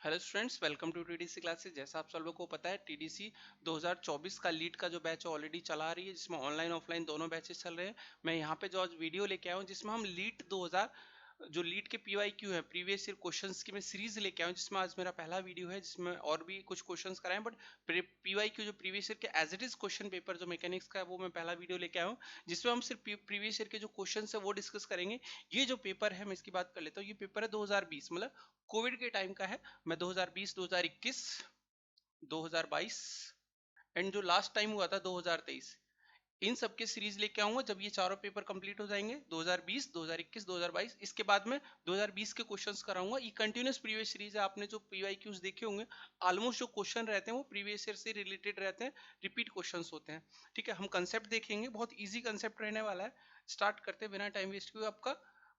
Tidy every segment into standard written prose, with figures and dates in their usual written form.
Hello students, welcome to TDC classes. जैसा आप सब लोगों को पता है, टीडीसी 2024 का लीड का जो बैच ऑलरेडी चला रही है, जिसमें ऑनलाइन ऑफलाइन दोनों बैचेस चल रहे हैं। मैं यहाँ पे जो आज वीडियो लेके आया हूँ, जिसमें हम लीड 2000 जो लीड के पीवाईक्यू है, प्रीवियस ईयर क्वेश्चंस की मैं सीरीज लेके आया हूँ, जिसमें आज मेरा पहला वीडियो है, जिसमें और भी कुछ क्वेश्चंस कराए, बट पीवाईक्यू जो प्रीवियस ईयर के as it is question paper जो मैकेनिक्स का है, वो मैं पहला वीडियो लेके आया हूँ, जिसमें हम सिर्फ प्रीवियस ईयर के जो क्वेश्चन है वो डिस्कस करेंगे। ये जो पेपर है, मैं इसकी बात कर लेता हूँ। ये पेपर है 2020, मतलब कोविड के टाइम का है। मैं 2020, 2021, 2022 एंड जो लास्ट टाइम हुआ था 2023, इन सब के सीरीज लेके आऊंगा जब ये चारों पेपर कंप्लीट हो जाएंगे। 2020, 2021, 2022, इसके बाद में 2020 के क्वेश्चंस कराऊंगा। ये कंटिन्यूस प्रीवियस सीरीज है। आपने जो पीवाईक्यूज देखे होंगे, ऑलमोस्ट जो क्वेश्चन रहते हैं वो प्रीवियस ईयर से रिलेटेड रहते हैं, रिपीट क्वेश्चंस होते हैं। ठीक है, हम कंसेप्ट देखेंगे, बहुत ईजी कंसेप्ट रहने वाला है। स्टार्ट करते बिना टाइम वेस्ट हुए आपका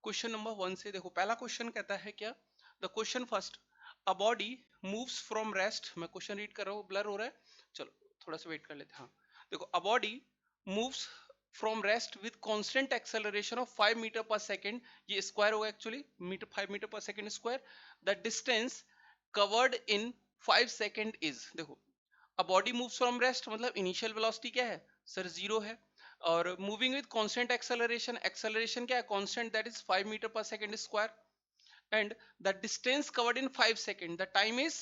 क्वेश्चन नंबर 1 से। देखो, पहला क्वेश्चन कहता है क्या, the question first, a body moves from rest. मैं क्वेश्चन रीड कर रहा हूँ, ब्लर हो रहा है, चलो थोड़ा सा वेट कर लेते हैं। हाँ, देखो, a body moves from rest with constant acceleration of 5 metre per second. ये स्क्वायर होगा actually, metre 5 metre per second square. The distance covered in 5 second is. देखो, a body moves from rest मतलब initial velocity क्या है sir, zero है। और moving with constant acceleration, acceleration क्या है, constant, that is 5 metre per second square. And the distance covered in 5 second, the time is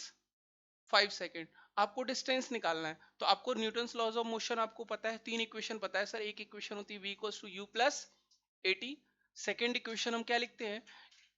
5 second. आपको distance निकालना है, तो आपको न्यूटन्स लॉज ऑफ मोशन आपको पता है, तीन इक्वेशन पता है सर। एक इक्वेशन होती है v equals to u plus a t. Second equation हम क्या लिखते हैं,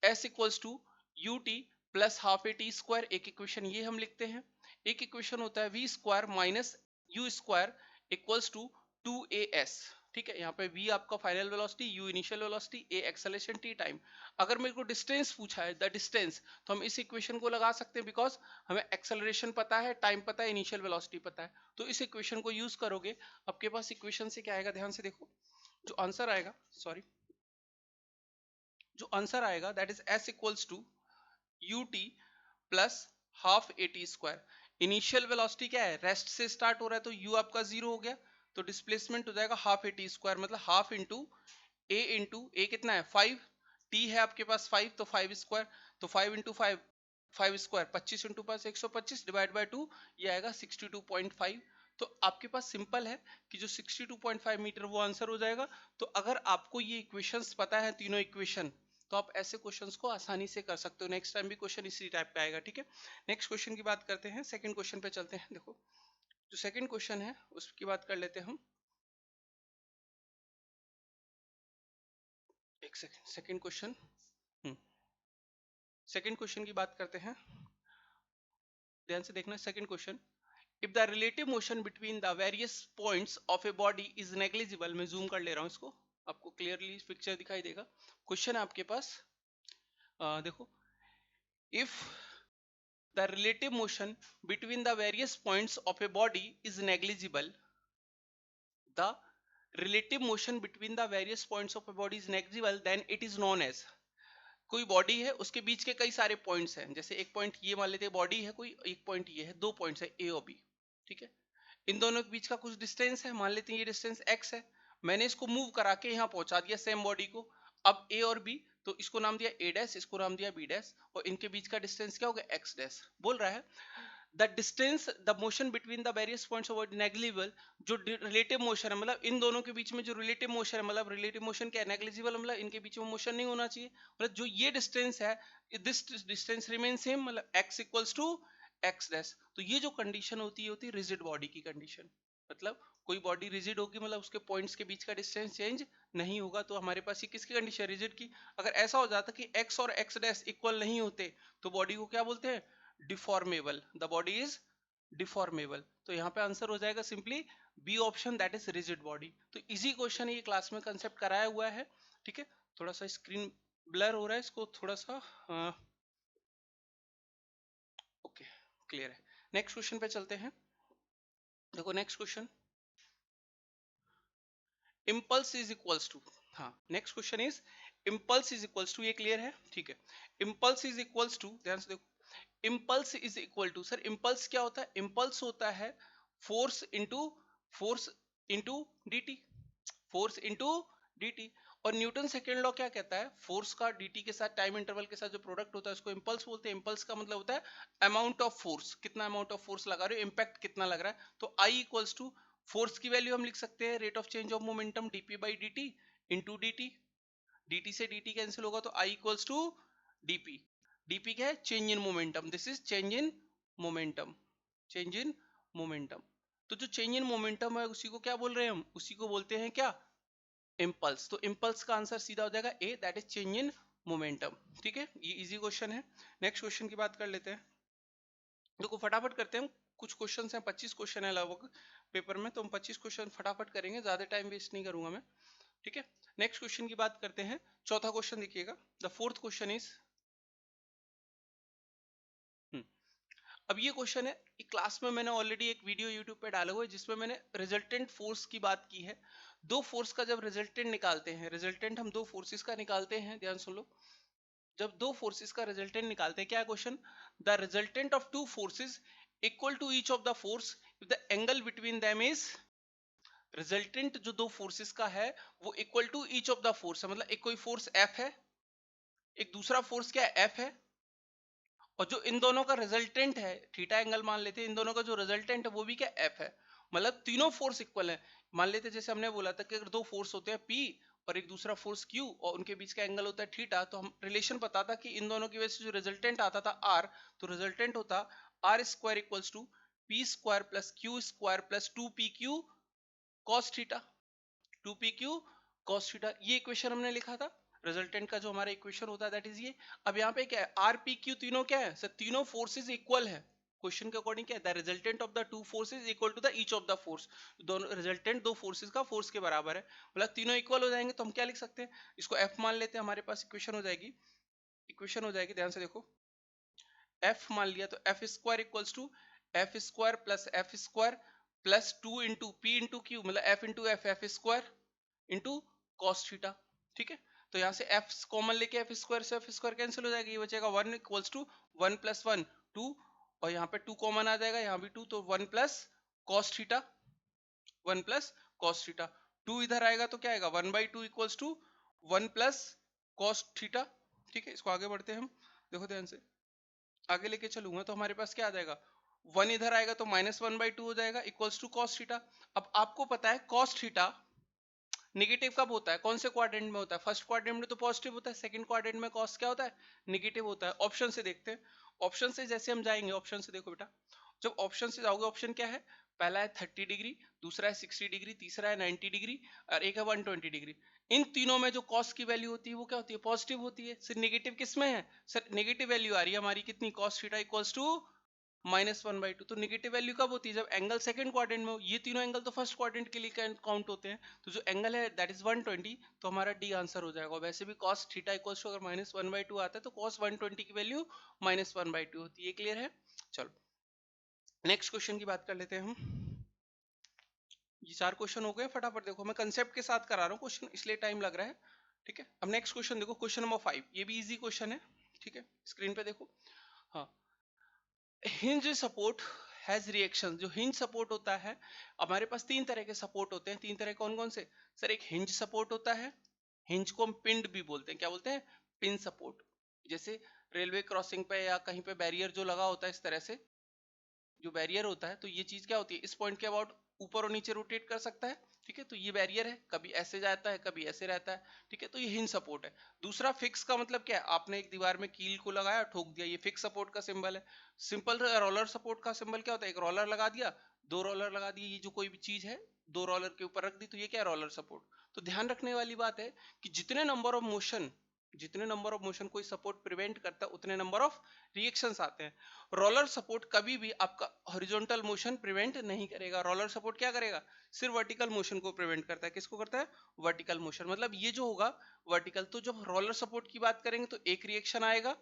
s equals to u t plus half a t square. एक इक्वेशन ये हम लिखते हैं। एक इक्वेशन होता है v square minus u square equals to 2as। ठीक है, यहाँ पे v आपका final velocity, u initial velocity, a acceleration, t time. अगर मेरे को डिस्टेंस पूछा है, द डिस्टेंस, तो हम इस इक्वेशन को लगा सकते हैं, बिकॉज हमें एक्सेलरेशन पता है, टाइम पता है, इनिशियल वेलोसिटी पता है। तो इस इक्वेशन को यूज करोगे। आपके पास इक्वेशन से क्या आएगा, ध्यान से देखो, जो आंसर आएगा, सॉरी, जो आंसर आएगा that is s equals to u t plus half a t square. Initial velocity क्या है, रेस्ट से स्टार्ट हो रहा है, तो u आपका जीरो हो गया, तो डिस्प्लेसमेंट हो जाएगा हाफ ए टी स्क्वायर, मतलब हाफ इंटू ए कितना है 5, टी है आपके पास 5, तो 5 स्क्वायर, तो 5 into 5, 5 square 25 into pass 125 divide by 2, ये आएगा 62.5। तो आपके पास सिंपल है कि जो 62.5 मीटर वो आंसर हो जाएगा। तो अगर आपको ये इक्वेशंस पता है, तीनों इक्वेशन, तो आप ऐसे क्वेश्चंस को आसानी से कर सकते हो। नेक्स्ट टाइम भी क्वेश्चन इसी टाइप का आएगा। ठीक है, नेक्स्ट क्वेश्चन की बात करते हैं, सेकंड क्वेश्चन पे चलते हैं। देखो, जो सेकंड क्वेश्चन है उसकी बात कर लेते हैं हम। एक second, second question, second question की बात करते हैं, ध्यान से देखना। Second question, if the relative motion between the various points of a body is negligible. मैं जूम कर ले रहा हूं इसको, आपको क्लियरली पिक्चर दिखाई देगा। क्वेश्चन है आपके पास, देखो, if the relative motion between the various points of a body is negligible, the relative motion between the various points of a body is negligible, then it is known as. कोई body है, उसके बीच के कई सारे points हैं, जैसे एक point ये मान लेते हैं बॉडी है कोई, एक पॉइंट ये है, दो पॉइंट्स है ए और बी। ठीक है, इन दोनों के बीच का कुछ डिस्टेंस है, मान लेते हैं ये डिस्टेंस x है। मैंने इसको मूव करा के यहाँ पहुंचा दिया सेम बॉडी को। अब a और b, तो इसको नाम दिया a डैश, इसको नाम दिया b डैश, और इनके बीच का डिस्टेंस क्या हो गया, x डैश। बोल रहा है the distance, the motion between the various points of negligible. जो रिलेटिव मोशन है, मतलब इन दोनों के बीच में जो रिलेटिव मोशन है, मतलब रिलेटिव मोशन क्या है, नेग्लिजिबल, मतलब इनके बीच में मोशन नहीं होना चाहिए। मतलब जो ये डिस्टेंस है, दिस डिस्टेंस रिमेन सेम, मतलब x equals to x dash. तो ये जो कंडीशन होती है रिजिड बॉडी की कंडीशन। मतलब कोई बॉडी रिजिड होगी, मतलब उसके पॉइंट्स के बीच का डिस्टेंस चेंज नहीं होगा। तो हमारे पास ये किसकी कंडीशन, रिजिड की। अगर ऐसा हो जाता कि x और x डैश इक्वल नहीं होते, तो बॉडी को क्या बोलते हैं, deformable. The body is deformable. तो यहाँ पे आंसर हो जाएगा simply B option, that is rigid body. तो इजी क्वेश्चन है, ये क्लास में कंसेप्ट कराया हुआ है। ठीक है, थोड़ा सा स्क्रीन ब्लर हो रहा है, इसको थोड़ा सा, ओके, क्लियर है। नेक्स्ट क्वेश्चन पे चलते हैं। देखो, next question, impulse is equals to, हाँ, next question is impulse is equals to, ये क्लियर है। ठीक है, इम्पल्स इज इक्वल्स टू, ध्यान से देखो, impulse is equal to, sir impulse क्या होता है, इम्पल्स होता है force into d t, force into d t. और न्यूटन सेकेंड लॉ क्या कहता है, फोर्स का dt के साथ टाइम इंटरवल के साथ जो प्रोडक्ट होता है उसको इंपल्स बोलते हैं। इंपल्स का मतलब होता है अमाउंट ऑफ फोर्स, कितना अमाउंट ऑफ फोर्स लगा रहे हो, इम्पैक्ट कितना लग रहा है। तो I इक्वल्स टू फोर्स की वैल्यू हम लिख सकते हैं rate of change of momentum dp by dt into dt, dt से dt कैंसिल होगा तो I equals to dp। dp क्या है, change in momentum, this is change in momentum, change in momentum. तो जो चेंज इन मोमेंटम है उसी को क्या बोल रहे हैं हम, उसी को बोलते हैं क्या, इम्पल्स। तो इम्पल्स का आंसर सीधा हो जाएगा A, that is change in momentum. ठीक है, ये इजी क्वेश्चन है। नेक्स्ट क्वेश्चन की बात कर लेते हैं, देखो फटाफट करते हैं, कुछ क्वेश्चन हैं, 25 क्वेश्चन है लगभग पेपर में, तो हम 25 क्वेश्चन फटाफट करेंगे, ज्यादा टाइम वेस्ट नहीं करूंगा मैं। ठीक है, नेक्स्ट क्वेश्चन की बात करते हैं। चौथा क्वेश्चन देखिएगा, द फोर्थ क्वेश्चन इज, अब ये क्वेश्चन है, क्लास में मैंने ऑलरेडी एक वीडियो यूट्यूब पे डाला हुआ है जिसमें मैंने रिजल्टेंट फोर्स की बात की है। दो फोर्स का जब रिजल्टेंट निकालते हैं, रिजल्टेंट हम दो फोर्सेस का निकालते हैं, ध्यान सुन लो, जब दो फोर्सेस का रिजल्टेंट निकालते हैं, क्या question, the resultant of two forces equal to each of the force if the angle between them is, resultant जो दो फोर्सेस का है वो equal to each of the force है, मतलब एक कोई फोर्स F है, एक दूसरा फोर्स क्या है F है, और जो इन दोनों का रिजल्टेंट है, थीटा एंगल मान लेते हैं, इन दोनों का जो रिजल्टेंट है वो भी क्या F है, मतलब तीनों फोर्स इक्वल है। मान लेते जैसे हमने बोला था कि अगर दो फोर्स होते हैं P और एक दूसरा फोर्स Q और उनके बीच का एंगल होता है थीटा, तो हम रिलेशन पता था कि इन दोनों की वजह से जो रिजल्टेंट आता था R, तो रिजल्टेंट होता R square equals to P square plus Q square plus 2PQ cos theta, 2PQ cos theta, ये इक्वेशन हमने लिखा था। रिजल्टेंट का जो हमारा इक्वेशन होता है दैट इज ये। अब यहाँ पे क्या है, आर पी क्यू तीनों क्या है सर, तीनों फोर्सेस इक्वल है। क्वेश्चन के अकॉर्डिंग क्या है, the resultant of the two forces equal to the each of the force, दोनों रिजल्टेंट दो फोर्सेस का फोर्स के बराबर है, मतलब तीनों इक्वल हो जाएंगे। तो हम क्या लिख सकते हैं, इसको एफ मान लेते हैं, हमारे पास इक्वेशन हो जाएगी, इक्वेशन हो जाएगी, ध्यान से देखो, एफ मान लिया तो F square equals to F square plus F square plus 2 into P into Q, मतलब F into F, F square into cos theta. ठीक है, तो यहाँ से एफ कॉमन लेके एफ स्क्वायर से एफ स्क्वायर कैंसिल हो जाएगा, ये बचेगा 1 इक्वल्स टू 1 प्लस 1 2, और यहाँ पे 2 कॉमन आ जाएगा, यहाँ भी 2, तो 1 plus cos theta, 1 plus cos theta, 2 इधर आएगा तो क्या आएगा 1 by 2 equals to 1 plus cos theta. ठीक है, इसको आगे बढ़ते हैं हम, देखो ध्यान से आगे लेके चलूंगा तो हमारे पास क्या आ जाएगा, 1 इधर आएगा तो -1/2 हो जाएगा इक्वल्स टू कॉस थीटा। अब आपको पता है कॉस थीटा नेगेटिव कब होता है, कौन से क्वाड्रेंट में होता है, फर्स्ट क्वाड्रेंट में तो पॉजिटिव होता है, सेकंड क्वाड्रेंट में कॉस क्या होता है, नेगेटिव होता है। ऑप्शन से देखते हैं, ऑप्शन से जैसे हम जाएंगे, ऑप्शन से देखो बेटा, जब ऑप्शन से जाओगे, ऑप्शन क्या है, पहला है 30 डिग्री, दूसरा है 60 डिग्री, तीसरा है 90 डिग्री और एक है 120 डिग्री। इन तीनों में जो कॉस की वैल्यू होती है वो क्या होती है, पॉजिटिव होती है। सिर्फ नेगेटिव किस में है सर, नेगेटिव वैल्यू आ रही है हमारी कितनी, कॉस थीटा इक्वल्स टू -1/2। तो नेगेटिव वैल्यू कब होती है, जब एंगल सेकंड क्वाड्रेंट में हो, ये तीनों एंगल तो फर्स्ट क्वाड्रेंट के लिए काउंट होते हैं, तो जो एंगल है दैट इज 120, तो हमारा डी आंसर हो जाएगा। वैसे भी cos थीटा इक्वल्स टू अगर -1/2 आता है तो cos 120 की वैल्यू -1/2 होती है, ये क्लियर है। चलो नेक्स्ट क्वेश्चन की बात कर लेते हैं हम, ये 4 क्वेश्चन हो गए, फटाफट देखो, मैं कंसेप्ट के साथ करा रहा हूँ क्वेश्चन इसलिए टाइम लग रहा है। ठीक है, अब नेक्स्ट क्वेश्चन देखो, क्वेश्चन नंबर 5, ये भी इजी क्वेश्चन है। ठीक है, स्क्रीन पे देखो, हाँ, हिंज सपोर्ट हैज रिएक्शन, जो हिंज सपोर्ट होता है, हमारे पास तीन तरह के सपोर्ट होते हैं, तीन तरह कौन कौन से सर, एक हिंज सपोर्ट होता है, हिंज को हम पिंड भी बोलते हैं, क्या बोलते हैं, पिन सपोर्ट, जैसे रेलवे क्रॉसिंग पे या कहीं पे बैरियर जो लगा होता है इस तरह से, जो बैरियर होता है, तो ये चीज क्या होती है, इस पॉइंट के अबाउट ऊपर और नीचे रोटेट कर सकता है। ठीक है, तो ये बैरियर है, कभी ऐसे जाता है कभी ऐसे रहता है। ठीक है, तो ये हिंज सपोर्ट है। दूसरा फिक्स का मतलब क्या है, आपने एक दीवार में कील को लगाया ठोक दिया, ये फिक्स सपोर्ट का सिंबल है। सिंपल रोलर सपोर्ट का सिंबल क्या होता है, एक रोलर लगा दिया, दो रोलर लगा दिए, ये जो कोई भी चीज है दो रोलर के ऊपर रख दी, तो ये क्या है, रोलर सपोर्ट। तो ध्यान रखने वाली बात है कि जितने नंबर ऑफ मोशन कोई सपोर्ट प्रिवेंट करता है उतने नंबर ऑफ रिएक्शंस आते हैं। रोलर सपोर्ट कभी भी आपका हॉरिजॉन्टल मोशन प्रिवेंट नहीं करेगा, रोलर सपोर्ट क्या करेगा, सिर्फ वर्टिकल मोशन को प्रिवेंट करता है। किसको करता है, वर्टिकल मोशन, मतलब ये जो होगा वर्टिकल। तो जब रोलर सपोर्ट की बात करेंगे तो एक रिएक्शन आएगा।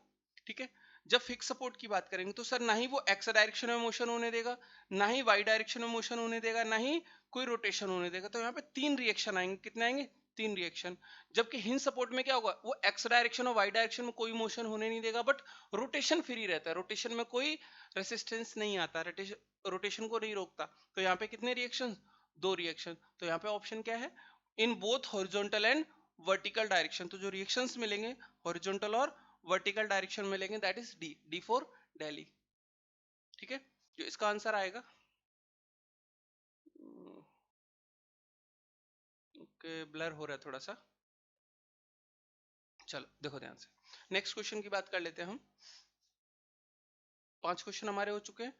ठीक है, जब फिक्स सपोर्ट की बात करेंगे तो सर ना ही वो एक्स डायरेक्शन में मोशन होने देगा, ना ही वाई डायरेक्शन में मोशन होने देगा, ना ही कोई रोटेशन होने देगा। तो यहाँ पे तीन रिएक्शन आएंगे, कितने आएंगे, तीन रिएक्शन। जबकि हिंज सपोर्ट में क्या होगा, वो एक्स डायरेक्शन और वाई डायरेक्शन में कोई मोशन होने नहीं देगा, बट रोटेशन फ्री रहता है, रोटेशन में कोई रेसिस्टेंस नहीं आता, रोटेशन को नहीं रोकता। तो यहाँ पे कितने रिएक्शन, दो रिएक्शन। तो यहाँ पे ऑप्शन क्या है, in both horizontal and vertical direction, तो जो रिएक्शंस मिलेंगे हॉरिजॉन्टल और वर्टिकल डायरेक्शन मिलेंगे, that is D, D for Delhi. ठीक है, जो इसका आंसर आएगा, ओके ब्लर हो रहा है थोड़ा सा, चलो देखो ध्यान से। नेक्स्ट क्वेश्चन की बात कर लेते हैं हम। 5 क्वेश्चन हमारे हो चुके हैं।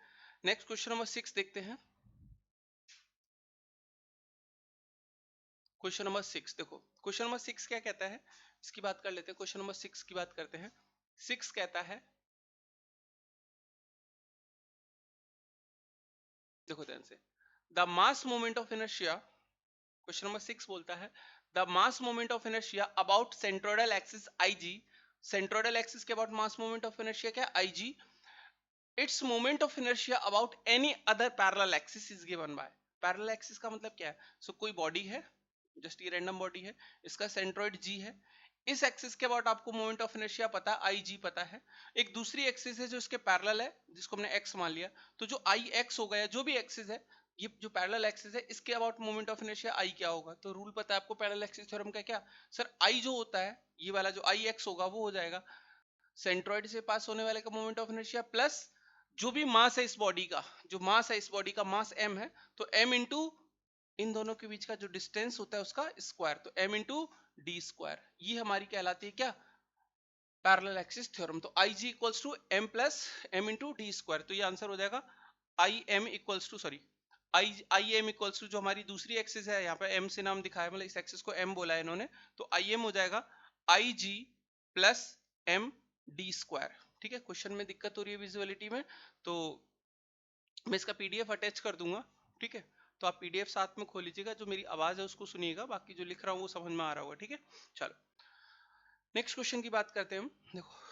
नेक्स्ट क्वेश्चन नंबर 6 देखते हैं। क्वेश्चन नंबर 6 देखो, क्वेश्चन नंबर 6 क्या कहता है, इसकी बात कर लेते हैं। क्वेश्चन नंबर 6 की बात करते हैं। 6 कहता है, देखो ध्यान से, the mass moment of inertia, question number 6 बोलता है the mass moment of inertia about centroidal axis IG, centroidal axis के about mass moment of inertia क्या है, IG, it's moment of inertia about any other parallel axis is given by, parallel axis का मतलब क्या है, कोई body है, just ये रैंडम बॉडी है, इसका सेंट्रोइड G है, इस एक्सिस के अबाउट आपको मोमेंट ऑफ इनर्शिया पता है, IG पता है, एक दूसरी एक्सिस है जो इसके पैरेलल है जिसको हमने x मान लिया, तो जो IX हो गया, जो भी एक्सिस है, ये जो पैरेलल एक्सिस है इसके about moment of inertia I क्या होगा, तो रूल पता है आपको पैरेलल एक्सिस थ्योरम का, क्या सर I जो होता है, ये वाला जो IX होगा वो हो जाएगा सेंट्रोइड से पास होने वाले का मोमेंट ऑफ इनर्शिया प्लस जो भी मास है इस बॉडी का, जो मास है इस बॉडी का मास m है, तो m इंटू इन दोनों के बीच का जो डिस्टेंस होता है उसका स्क्वायर, तो m इंटू डी स्क्वायर, ये हमारी कहलाती है क्या, पैरेलल एक्सिस थ्योरम। तो I G equals to M plus M into D square, तो ये आंसर हो जाएगा I M equals to, sorry I M equals to, जो हमारी दूसरी एक्सिस है, यहाँ पे एम से नाम दिखाया, मतलब इस एक्सिस को एम बोला है इन्होंने, तो आई एम हो जाएगा आई जी प्लस एम डी स्क्वायर। ठीक है, क्वेश्चन में दिक्कत हो रही है विजुअलिटी में, तो मैं इसका पीडीएफ अटैच कर दूंगा। ठीक है, तो आप पीडीएफ साथ में खोल लीजिएगा, जो मेरी आवाज है उसको सुनिएगा, बाकी जो लिख रहा हूँ वो समझ में आ रहा होगा। ठीक है, चलो नेक्स्ट क्वेश्चन की बात करते हैं हम। देखो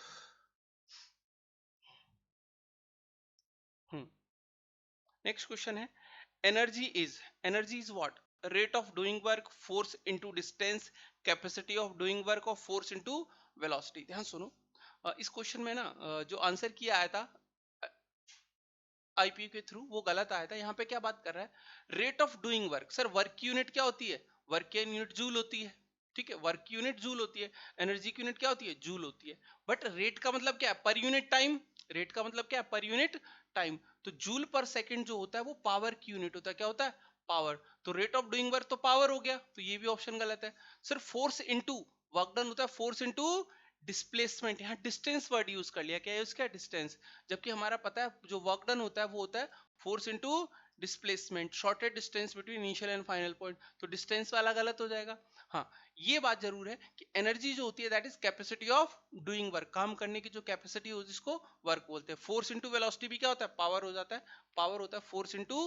नेक्स्ट क्वेश्चन है, energy is what, rate of doing work, force into distance, capacity of doing work और फोर्स इनटू वेलोसिटी। ध्यान सुनो, इस क्वेश्चन में ना जो आंसर किया आया था आईपीयू के थ्रू वो गलत आया था। यहाँ पे क्या बात कर रहा है, rate of doing work, sir work की यूनिट क्या होती है, वर्क की यूनिट जूल होती है। ठीक है, वर्क की यूनिट जूल होती है, एनर्जी की यूनिट क्या होती है, जूल होती है, बट रेट का मतलब क्या है, पर यूनिट टाइम, रेट का मतलब क्या है, पर यूनिट टाइम, तो जूल पर सेकंड जो होता है वो पावर की यूनिट होता है, क्या होता है, पावर, तो रेट ऑफ डूइंग वर्क तो पावर हो गया, तो ये भी ऑप्शन गलत है। Sir force into work done होता है, फोर्स इनटू डिस्प्लेसमेंट, यहाँ डिस्टेंस वर्ड यूज कर लिया, क्या है उसका डिस्टेंस, जबकि हमारा पता है जो वर्क डन होता है वो होता है force into displacement, shorted distance between initial and final point, तो डिस्टेंस वाला गलत हो जाएगा। हाँ, ये बात जरूर है कि एनर्जी जो होती है that is capacity of doing work, काम करने की जो कैपेसिटी होती है जिसको वर्क बोलते हैं। फोर्स इनटू वेलोसिटी भी क्या होता है, पावर हो जाता है, पावर होता है फोर्स इनटू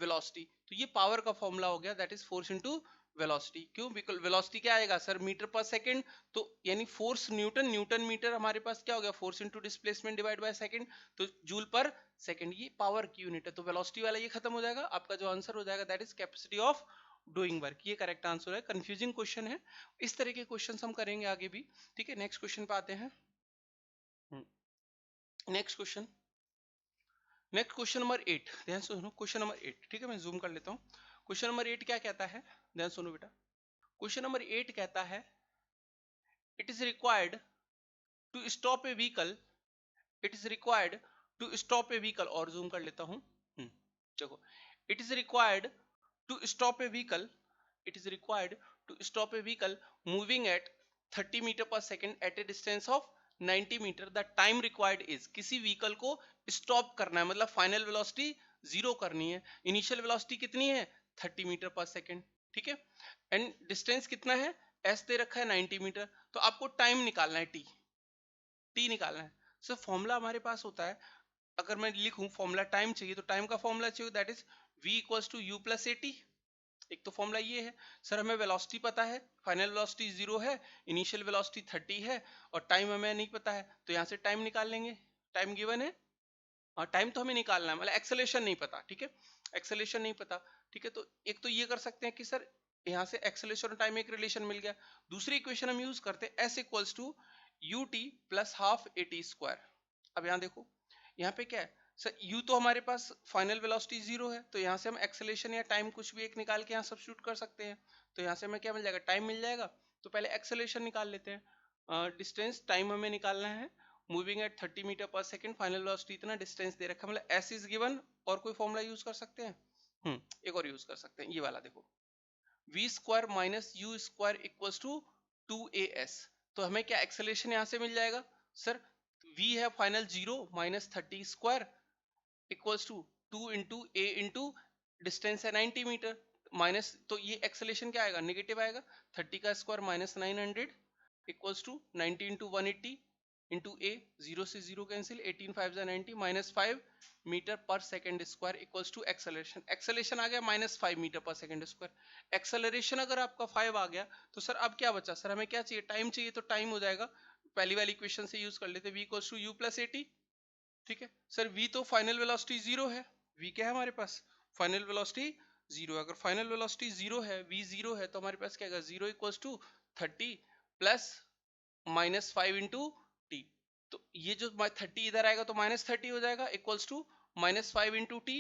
वेलोसिटी, तो ये पावर का फॉर्मूला हो गया, that is force into velocity. क्यों, बिकॉज वेलोसिटी क्या आएगा सर, मीटर पर सेकंड, तो यानी फोर्स न्यूटन, न्यूटन मीटर हमारे पास क्या हो गया, force into displacement divide by second, तो जूल पर सेकंड, ये पावर की यूनिट है, तो वेलोसिटी वाला ये खत्म हो जाएगा, आपका जो आंसर हो जाएगा that is capacity of doing work, ये करेक्ट आंसर है। कंफ्यूजिंग क्वेश्चन है, इस तरह के क्वेश्चन हम करेंगे आगे भी। ठीक है, नेक्स्ट क्वेश्चन पे आते हैं। Next question, next question number 8, ध्यान से सुनो, क्वेश्चन नंबर 8। ठीक है, मैं जूम कर लेता हूँ। क्वेश्चन नंबर 8 क्या कहता है, ध्यान सुनो बेटा, क्वेश्चन नंबर 8 कहता है it is required to stop a vehicle, it is required to stop a vehicle, और जूम कर लेता हूं। देखो, it is required to stop a vehicle, it is required to stop a vehicle moving at 30 metre per second at a distance of 90 metre, the time required is, किसी vehicle को stop करना है, मतलब final velocity zero करनी है, initial velocity कितनी है 30 metre per second. ठीक है, एंड डिस्टेंस कितना है, एस दे रखा है 90 मीटर, तो आपको टाइम निकालना है, टी निकालना है। सो फॉर्मूला हमारे पास होता है, अगर मैं लिखूं फॉर्मूला टाइम चाहिए, तो टाइम का फॉर्मूला चाहिए that is v equals to u plus a t, एक तो फॉर्मूला ये है। सर हमें वेलोसिटी पता है, फाइनल वेलोसिटी 0 है, इनिशियल वेलोसिटी 30 है, और टाइम हमें नहीं पता है, तो यहाँ से टाइम निकाल लेंगे, टाइम गिवन है, और टाइम तो हमें निकालना है, मतलब एक्सेलरेशन नहीं पता। ठीक है, एक्सेलरेशन नहीं पता। ठीक है, तो एक तो ये कर सकते हैं कि सर यहाँ से एक्सेलरेशन और टाइम एक रिलेशन मिल गया, दूसरी इक्वेशन हम यूज करते हैं s equals to u t plus half a t square. अब यहाँ देखो, यहाँ पे क्या है सर, u तो हमारे पास फाइनल वेलोसिटी 0 है, तो यहाँ से हम एक्सेलरेशन या टाइम कुछ भी एक निकाल के यहाँ सब्स्टिट्यूट कर सकते हैं, तो यहाँ से हमें क्या मिल जाएगा, टाइम मिल जाएगा, तो पहले एक्सेलरेशन निकाल लेते हैं। डिस्टेंस टाइम हमें निकालना है, moving at 30 metre per second, final velocity इतना डिस्टेंस दे रखा है, मतलब एस इज गिवन। और कोई फॉर्मूला यूज कर सकते हैं? एक और यूज कर सकते हैं, ये वाला देखो, v square minus u square equals to 2as। तो हमें क्या एक्सेलरेशन यहां से मिल जाएगा सर? v है final 0 minus 30 square equals to 2 into a into distance है 90 मीटर माइनस, तो ये एक्सेलरेशन क्या आएगा? नेगेटिव आएगा। 30 का square minus 900 equals to 90 into 180 into A, 0 से 0 cancel, 18 5 90 minus 5 metre per second square equals to acceleration. Acceleration आ गया minus 5 metre per second square. Acceleration अगर आपका 5 आ गया तो सर अब क्या बचा? सर हमें क्या चाहिए? टाइम चाहिए, तो टाइम हो जाएगा, पहली वाली इक्वेशन से यूज कर लेते, v equals to u plus 80। ठीक है सर, v तो फाइनल वेलोसिटी 0 है, v क्या है हमारे पास? फाइनल वेलोसिटी 0 है। अगर फाइनल वेलोसिटी 0 है, v 0 है, तो हमारे पास क्या है? 0 equals to 30 plus minus 5 into t. तो ये जो 30 इधर आएगा तो माइनस 30 हो जाएगा, equals to minus 5 into t,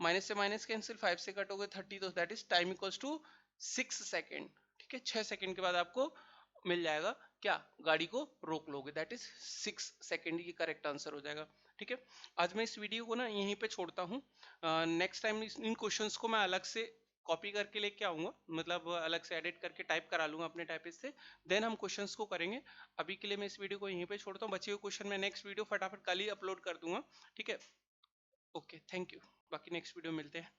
minus से माइनस कैंसिल, 5 से कटोगे 30, तो that is time equals to 6 second. ठीक है, 6 सेकेंड के बाद आपको मिल जाएगा क्या? गाड़ी को रोक लोगे, दैट इज 6 सेकेंड, ये करेक्ट आंसर हो जाएगा। ठीक है, आज मैं इस वीडियो को ना यहीं पे छोड़ता हूँ। नेक्स्ट टाइम इन क्वेश्चंस को मैं अलग से कॉपी करके लेके आऊंगा, मतलब अलग से एडिट करके टाइप करा लूंगा अपने टाइपिस्ट से, देन हम क्वेश्चंस को करेंगे। अभी के लिए मैं इस वीडियो को यहीं पे छोड़ता हूँ, बचे हुए क्वेश्चन मैं नेक्स्ट वीडियो फटाफट कल ही अपलोड कर दूंगा। ठीक है, ओके, थैंक यू, बाकी नेक्स्ट वीडियो मिलते हैं।